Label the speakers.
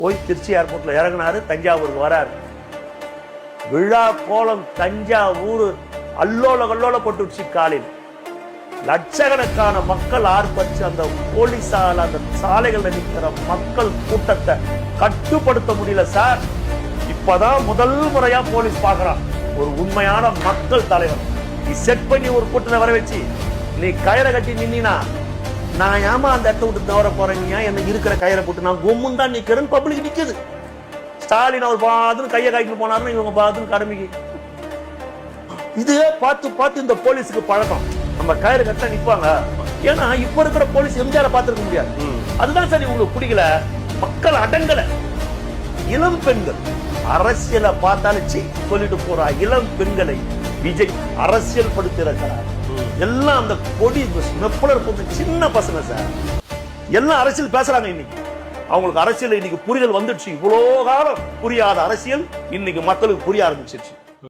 Speaker 1: போய் திருச்சி ஏர்போர்ட்ல இறங்கினாரு, தஞ்சாவூருக்கு வராரு. விழா கோலம் தஞ்சாவூர் அல்லோல கல்லோல போட்டுச்சு. காலில் லட்சக்கணக்கான மக்கள் ஆர்ப்பரிச்சு அந்த போலீஸால் அந்த சாலைகள் நிற்கிற மக்கள் கூட்டத்தை கட்டுப்படுத்த முடியல சார். இப்பதான் முதல் முறையா போலீஸ் பாக்குறான் ஒரு உண்மையான மக்கள் தலைவர். நீ செட் பண்ணி ஒரு கூட்டத்தை வர வச்சு நீ கயிறை கட்டி நின்னா நான் ஏமா அந்த இடத்த விட்டு தவற போறேன், என்ன இருக்கிற கயிறை போட்டு நான் கொம்முன் தான் நிக்கிறேன்னு பப்ளிக் நிக்குது. ஸ்டாலின் அவர் பாதுன்னு கையை காய்க்கு போனாருன்னு இவங்க பாதுன்னு கடமைக்கு இதே பார்த்து பார்த்து இந்த போலீஸுக்கு பழக்கம். நம்ம கயிறு கட்ட நிப்பாங்க. ஏன்னா இப்ப இருக்கிற போலீஸ் எம்ஜிஆரை பார்த்திருக்க முடியாது. அதுதான் சரி உங்களுக்கு பிடிக்கல. மக்கள் அடங்கல. இளம் பெண்கள் அரசியலை பார்த்தாலும் சொல்லிட்டு போறா. இளம் பெண்களை விஜய் அரசியல் படுத்திருக்கிறார். எல்லாம் அந்த கொடி மெப்பலர் போட்டு சின்ன பசங்க சார் எல்லாம் அரசியல் பேசுறாங்க. இன்னைக்கு அவங்களுக்கு அரசியல் இன்னைக்கு புரிதல் வந்துடுச்சு. இவ்வளவு காலம் புரியாத அரசியல் இன்னைக்கு மக்களுக்கு புரிய ஆரம்பிச்சிருச்சு.